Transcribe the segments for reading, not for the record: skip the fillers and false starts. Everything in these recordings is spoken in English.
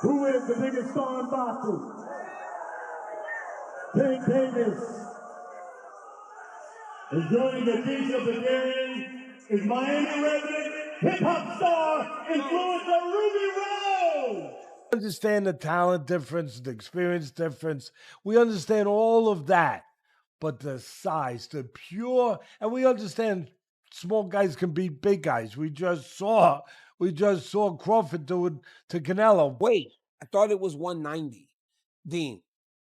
Who is the biggest star in boxing? Tank Davis. And joining the beach of the game is Miami resident hip-hop star, influencer Ruby Rose. Understand the talent difference, the experience difference. We understand all of that. But the size, the pure, and we understand small guys can beat big guys. We just saw Crawford do it to Canelo. Wait, I thought it was 190. Dean,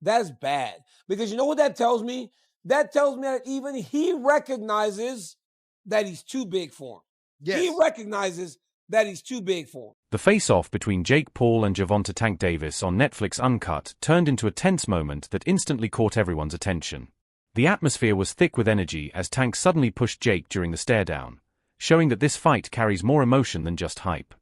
that's bad. Because you know what that tells me? That tells me that even he recognizes that he's too big for him. Yes. He recognizes that he's too big for him. The face-off between Jake Paul and Gervonta Tank Davis on Netflix Uncut turned into a tense moment that instantly caught everyone's attention. The atmosphere was thick with energy as Tank suddenly pushed Jake during the stare-down, showing that this fight carries more emotion than just hype.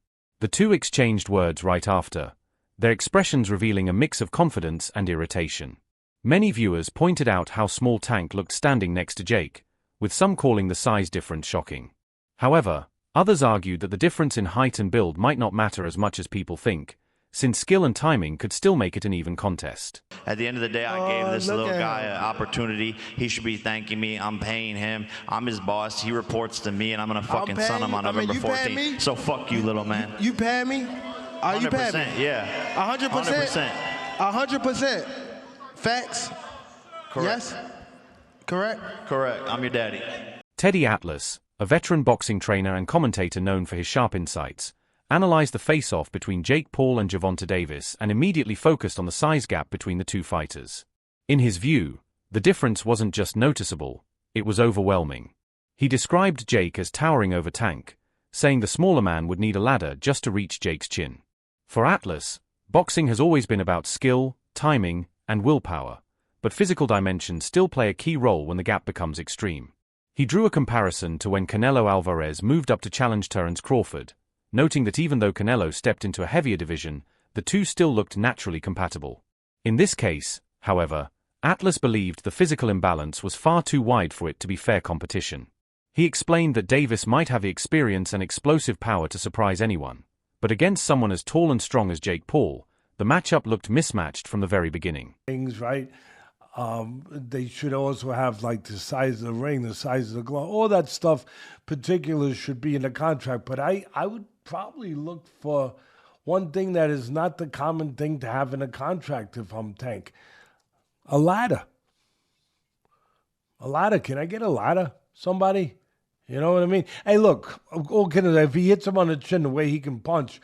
The two exchanged words right after, their expressions revealing a mix of confidence and irritation. Many viewers pointed out how small Tank looked standing next to Jake, with some calling the size difference shocking. However, others argued that the difference in height and build might not matter as much as people think, since skill and timing could still make it an even contest. At the end of the day, I gave this little guy an opportunity. He should be thanking me. I'm paying him. I'm his boss. He reports to me, and I'm going to fucking son him on November 14th. So fuck you, little man. You pay me? Are you paying me? Yeah. 100%? 100%. Facts? Correct. Yes? Correct? Correct. I'm your daddy. Teddy Atlas, a veteran boxing trainer and commentator known for his sharp insights, analyzed the face-off between Jake Paul and Gervonta Davis and immediately focused on the size gap between the two fighters. In his view, the difference wasn't just noticeable, it was overwhelming. He described Jake as towering over Tank, saying the smaller man would need a ladder just to reach Jake's chin. For Atlas, boxing has always been about skill, timing, and willpower, but physical dimensions still play a key role when the gap becomes extreme. He drew a comparison to when Canelo Alvarez moved up to challenge Terence Crawford, noting that even though Canelo stepped into a heavier division, the two still looked naturally compatible. In this case, however, Atlas believed the physical imbalance was far too wide for it to be fair competition. He explained that Davis might have the experience and explosive power to surprise anyone, but against someone as tall and strong as Jake Paul, the matchup looked mismatched from the very beginning. Things, right? They should also have like the size of the ring, the size of the glove, all that stuff. Particulars should be in the contract, but I would probably look for one thing that is not the common thing to have in a contract if I'm Tank. A ladder. A ladder. Can I get a ladder? Somebody? You know what I mean? Hey, look, if he hits him on the chin the way he can punch,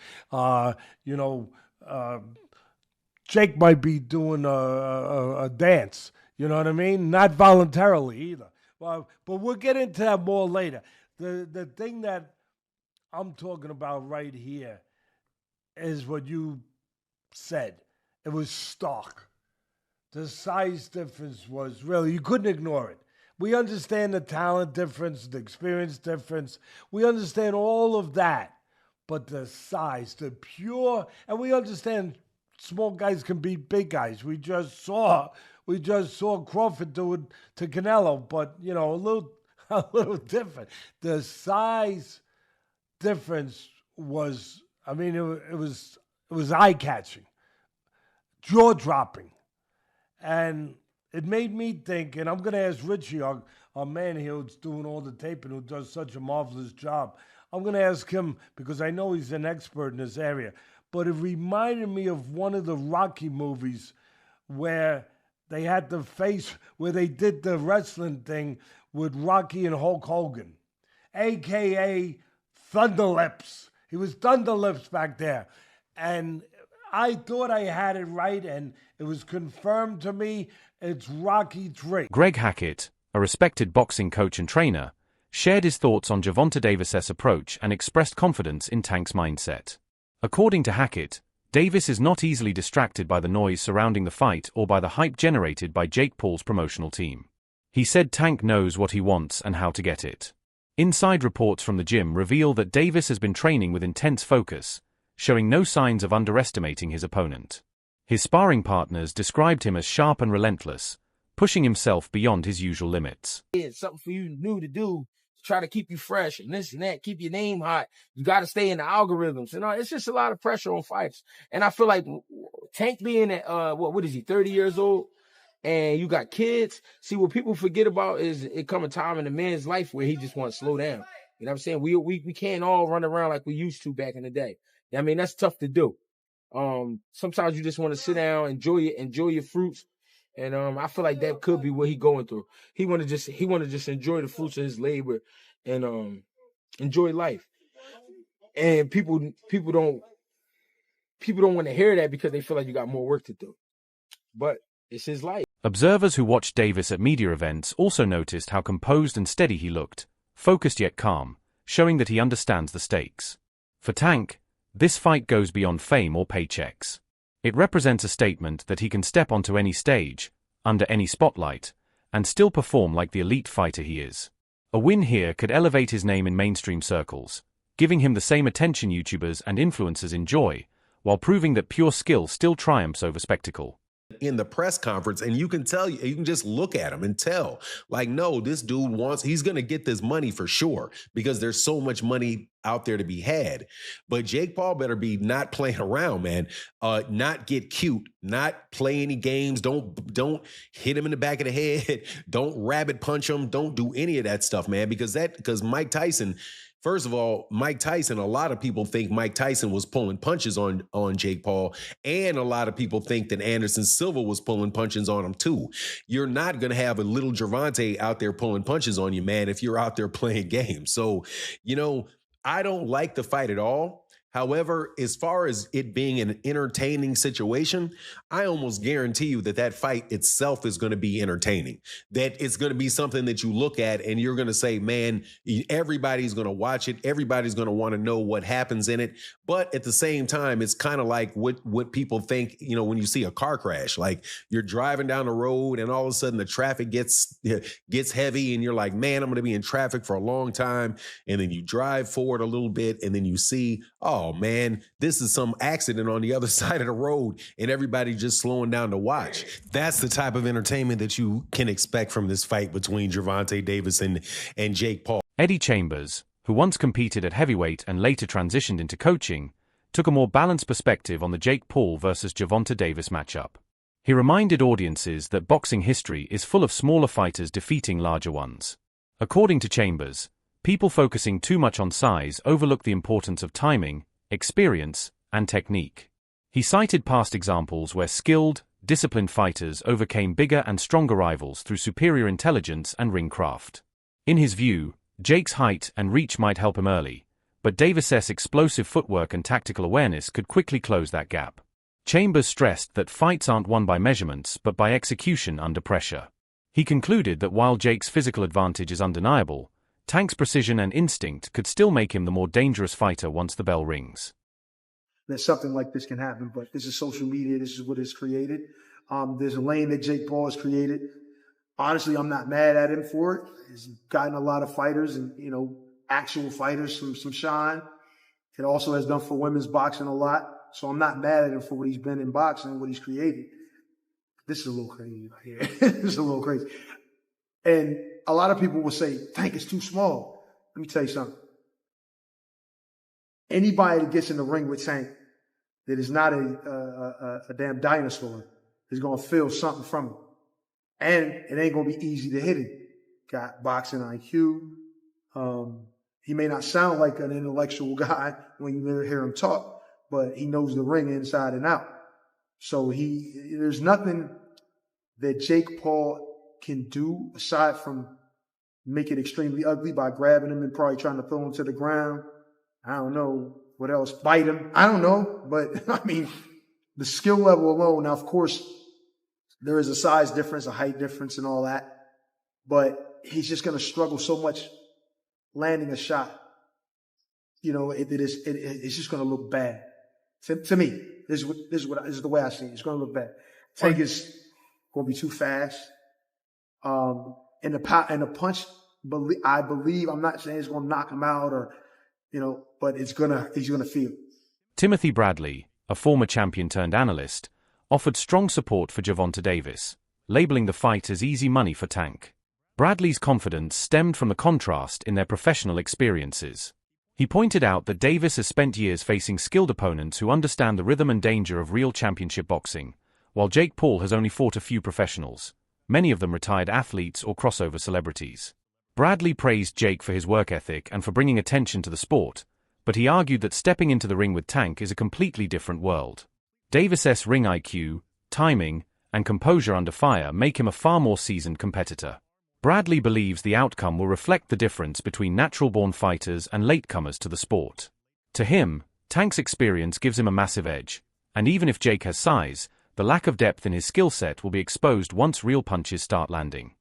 Jake might be doing a dance. You know what I mean? Not voluntarily either. But we'll get into that more later. The thing that I'm talking about right here is what you said. It was stark. The size difference was really, you couldn't ignore it. We understand the talent difference, the experience difference. We understand all of that. But the size, the pure, and we understand small guys can beat big guys. We just saw Crawford do it to Canelo, but a little different. The size difference was, it was eye-catching, jaw-dropping. And it made me think, and I'm going to ask Richie, our man here who's doing all the taping, who does such a marvelous job. I'm going to ask him, because I know he's an expert in this area, but it reminded me of one of the Rocky movies where they had the face, where they did the wrestling thing with Rocky and Hulk Hogan, a.k.a. Thunderlips. He was Thunderlips back there. And I thought I had it right, and it was confirmed to me. It's Rocky III. Greg Hackett, a respected boxing coach and trainer, shared his thoughts on Gervonta Davis's approach and expressed confidence in Tank's mindset. According to Hackett, Davis is not easily distracted by the noise surrounding the fight or by the hype generated by Jake Paul's promotional team. He said Tank knows what he wants and how to get it. Inside reports from the gym reveal that Davis has been training with intense focus, showing no signs of underestimating his opponent. His sparring partners described him as sharp and relentless, pushing himself beyond his usual limits. It's something for you new to do, try to keep you fresh and this and that, keep your name hot. You got to stay in the algorithms. It's just a lot of pressure on fighters. And I feel like Tank being at, what is he, 30 years old? And you got kids. See, what people forget about is it come a time in a man's life where he just wants to slow down. You know what I'm saying? We can't all run around like we used to back in the day. I mean, that's tough to do. Sometimes you just want to sit down, enjoy your fruits. And I feel like that could be what he's going through. He want to just enjoy the fruits of his labor and enjoy life. And people don't want to hear that because they feel like you got more work to do. But it's his life. Observers who watched Davis at media events also noticed how composed and steady he looked, focused yet calm, showing that he understands the stakes. For Tank, this fight goes beyond fame or paychecks. It represents a statement that he can step onto any stage, under any spotlight, and still perform like the elite fighter he is. A win here could elevate his name in mainstream circles, giving him the same attention YouTubers and influencers enjoy, while proving that pure skill still triumphs over spectacle. In the press conference, and you can just look at him and tell, like, no, this dude he's going to get this money for sure because there's so much money out there to be had. But Jake Paul better be not playing around, man. Not get cute, not play any games. Don't hit him in the back of the head. Don't rabbit punch him. Don't do any of that stuff, man, because Mike Tyson. First of all, Mike Tyson, a lot of people think Mike Tyson was pulling punches on Jake Paul, and a lot of people think that Anderson Silva was pulling punches on him too. You're not going to have a little Gervonta out there pulling punches on you, man, if you're out there playing games. So, I don't like the fight at all. However, as far as it being an entertaining situation, I almost guarantee you that fight itself is going to be entertaining. That it's going to be something that you look at and you're going to say, man, everybody's going to watch it. Everybody's going to want to know what happens in it. But at the same time, it's kind of like what people think, when you see a car crash, like you're driving down the road and all of a sudden the traffic gets heavy and you're like, man, I'm going to be in traffic for a long time. And then you drive forward a little bit and then you see, oh man, this is some accident on the other side of the road and everybody just slowing down to watch. That's the type of entertainment that you can expect from this fight between Gervonta Davis and Jake Paul. Eddie Chambers, who once competed at heavyweight and later transitioned into coaching, took a more balanced perspective on the Jake Paul versus Gervonta Davis matchup. He reminded audiences that boxing history is full of smaller fighters defeating larger ones. According to Chambers, people focusing too much on size overlook the importance of timing, experience, and technique. He cited past examples where skilled, disciplined fighters overcame bigger and stronger rivals through superior intelligence and ring craft. In his view, Jake's height and reach might help him early, but Davis's explosive footwork and tactical awareness could quickly close that gap. Chambers stressed that fights aren't won by measurements but by execution under pressure. He concluded that while Jake's physical advantage is undeniable, Tank's precision and instinct could still make him the more dangerous fighter once the bell rings. That something like this can happen, but this is social media. This is what is created. There's a lane that Jake Paul has created. Honestly, I'm not mad at him for it. He's gotten a lot of fighters and, actual fighters some shine. It also has done for women's boxing a lot. So I'm not mad at him for what he's been in boxing, what he's created. This is a little crazy right here. This is a little crazy. And a lot of people will say, Tank is too small. Let me tell you something. Anybody that gets in the ring with Tank that is not a damn dinosaur is going to feel something from him. And it ain't going to be easy to hit him. Got boxing IQ. He may not sound like an intellectual guy when you hear him talk, but he knows the ring inside and out. So there's nothing that Jake Paul can do aside from make it extremely ugly by grabbing him and probably trying to throw him to the ground. I don't know what else. Bite him. I don't know. But, I mean, the skill level alone. Now, of course, there is a size difference, a height difference and all that. But he's just going to struggle so much landing a shot. It's just going to look bad. To me, this is the way I see it. It's going to look bad. Tank is going to be too fast. And the punch, I believe, I'm not saying it's going to knock him out but he's going to feel. Timothy Bradley, a former champion-turned-analyst, offered strong support for Gervonta Davis, labeling the fight as easy money for Tank. Bradley's confidence stemmed from the contrast in their professional experiences. He pointed out that Davis has spent years facing skilled opponents who understand the rhythm and danger of real championship boxing, while Jake Paul has only fought a few professionals, many of them retired athletes or crossover celebrities. Bradley praised Jake for his work ethic and for bringing attention to the sport, but he argued that stepping into the ring with Tank is a completely different world. Davis's ring IQ, timing, and composure under fire make him a far more seasoned competitor. Bradley believes the outcome will reflect the difference between natural-born fighters and latecomers to the sport. To him, Tank's experience gives him a massive edge, and even if Jake has size, the lack of depth in his skill set will be exposed once real punches start landing.